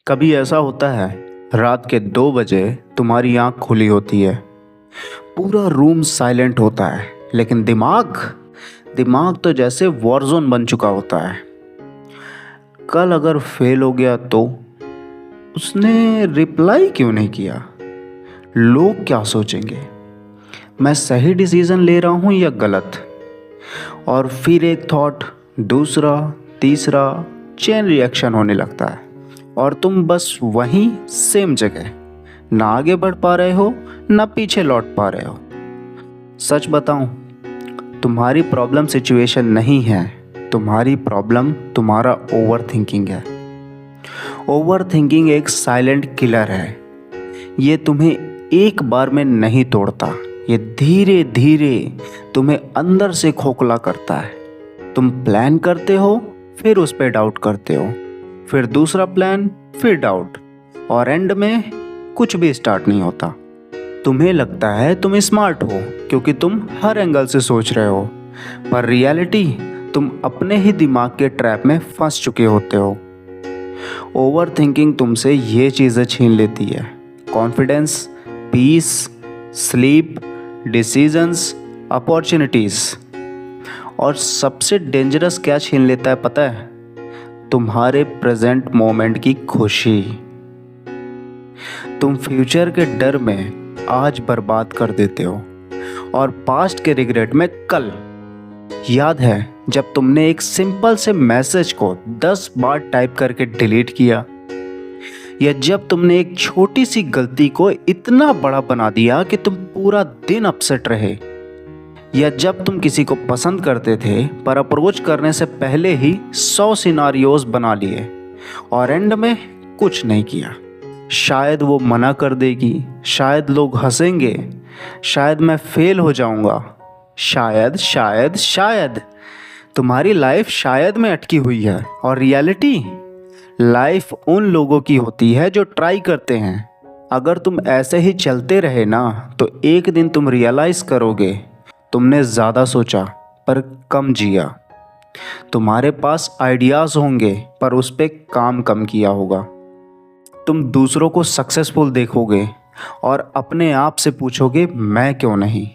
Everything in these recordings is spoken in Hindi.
कभी ऐसा होता है, रात के 2 बजे तुम्हारी आंख खुली होती है, पूरा रूम साइलेंट होता है, लेकिन दिमाग दिमाग तो जैसे वॉरजोन बन चुका होता है। कल अगर फेल हो गया तो उसने रिप्लाई क्यों नहीं किया? लोग क्या सोचेंगे? मैं सही डिसीजन ले रहा हूँ या गलत? और फिर एक थॉट, दूसरा, तीसरा, चेन रिएक्शन होने लगता है और तुम बस वहीं सेम जगह, ना आगे बढ़ पा रहे हो ना पीछे लौट पा रहे हो। सच बताऊं, तुम्हारी प्रॉब्लम सिचुएशन नहीं है, तुम्हारी प्रॉब्लम तुम्हारा ओवर थिंकिंग है। ओवर थिंकिंग एक साइलेंट किलर है। ये तुम्हें एक बार में नहीं तोड़ता, ये धीरे धीरे तुम्हें अंदर से खोखला करता है। तुम प्लान करते हो, फिर उस पर डाउट करते हो, फिर दूसरा प्लान, फिर डाउट, और एंड में कुछ भी स्टार्ट नहीं होता। तुम्हें लगता है तुम स्मार्ट हो क्योंकि तुम हर एंगल से सोच रहे हो, पर रियलिटी तुम अपने ही दिमाग के ट्रैप में फंस चुके होते हो। ओवर थिंकिंग तुमसे ये चीज़ें छीन लेती है: confidence, peace, sleep, decisions, opportunities. और सबसे डेंजरस क्या छीन लेता है पता है? तुम्हारे प्रेजेंट मोमेंट की खुशी। तुम फ्यूचर के डर में आज बर्बाद कर देते हो और पास्ट के रिग्रेट में कल। याद है जब तुमने एक सिंपल से मैसेज को 10 बार टाइप करके डिलीट किया, या जब तुमने एक छोटी सी गलती को इतना बड़ा बना दिया कि तुम पूरा दिन अपसेट रहे, या जब तुम किसी को पसंद करते थे पर अप्रोच करने से पहले ही 100 सिनारियोज बना लिए और एंड में कुछ नहीं किया। शायद वो मना कर देगी, शायद लोग हंसेंगे, शायद मैं फेल हो जाऊंगा, शायद शायद शायद तुम्हारी लाइफ शायद में अटकी हुई है। और रियलिटी, लाइफ उन लोगों की होती है जो ट्राई करते हैं। अगर तुम ऐसे ही चलते रहे ना, तो एक दिन तुम रियलाइज करोगे तुमने ज़्यादा सोचा पर कम जिया। तुम्हारे पास आइडियाज़ होंगे पर उस पर काम कम किया होगा। तुम दूसरों को सक्सेसफुल देखोगे और अपने आप से पूछोगे मैं क्यों नहीं?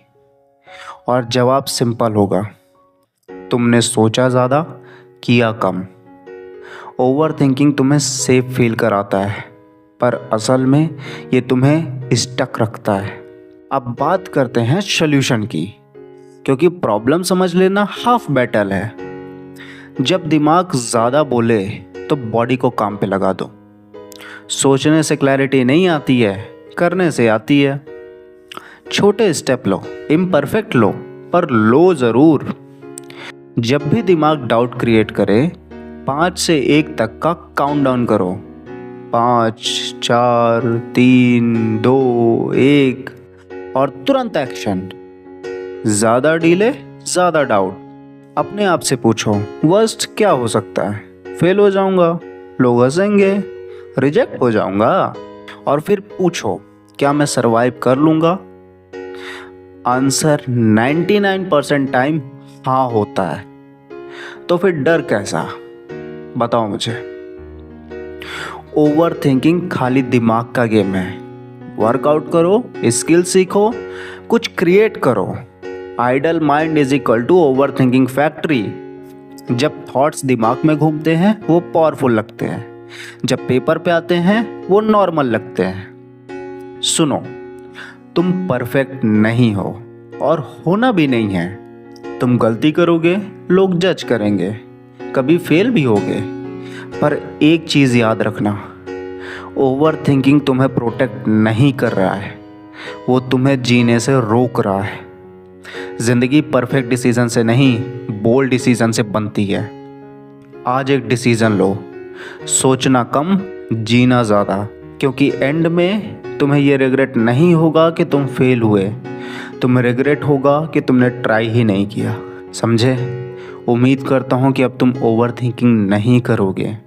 और जवाब सिंपल होगा, तुमने सोचा ज़्यादा, किया कम। ओवर थिंकिंग तुम्हें सेफ फील कराता है, पर असल में ये तुम्हें स्टक रखता है। अब बात करते हैं सॉल्यूशन की, क्योंकि प्रॉब्लम समझ लेना हाफ बैटल है। जब दिमाग ज़्यादा बोले तो बॉडी को काम पे लगा दो। सोचने से क्लैरिटी नहीं आती है, करने से आती है। छोटे स्टेप लो, इम्परफेक्ट लो, पर लो ज़रूर। जब भी दिमाग डाउट क्रिएट करे, 5 से 1 तक का काउंटडाउन करो। 5, 4, 3, 2, 1 और तुरंत एक्शन। ज़्यादा डिले, ज़्यादा डाउट। अपने आप से पूछो, वर्स्ट क्या हो सकता है? फेल हो जाऊंगा, लोग हंसेंगे, रिजेक्ट हो जाऊंगा। और फिर पूछो, क्या मैं सरवाइव कर लूंगा? आंसर 99% टाइम हाँ होता है। तो फिर डर कैसा? बताओ मुझे। ओवर थिंकिंग खाली दिमाग का गेम है। वर्कआउट करो, स्किल सीखो, कुछ क्रिएट करो। Idle mind is equal to over thinking factory. जब थॉट्स दिमाग में घूमते हैं वो पावरफुल लगते हैं, जब पेपर पे आते हैं वो नॉर्मल लगते हैं। सुनो, तुम परफेक्ट नहीं हो और होना भी नहीं है। तुम गलती करोगे, लोग जज करेंगे, कभी फेल भी होगे। पर एक चीज़ याद रखना, ओवर थिंकिंग तुम्हें प्रोटेक्ट नहीं कर रहा है, वो तुम्हें जीने से रोक रहा है। ज़िंदगी परफेक्ट डिसीजन से नहीं, बोल्ड डिसीजन से बनती है। आज एक डिसीजन लो, सोचना कम, जीना ज़्यादा, क्योंकि एंड में तुम्हें ये रिग्रेट नहीं होगा कि तुम फेल हुए, तुम्हें रिग्रेट होगा कि तुमने ट्राई ही नहीं किया। समझे? उम्मीद करता हूँ कि अब तुम ओवर थिंकिंग नहीं करोगे।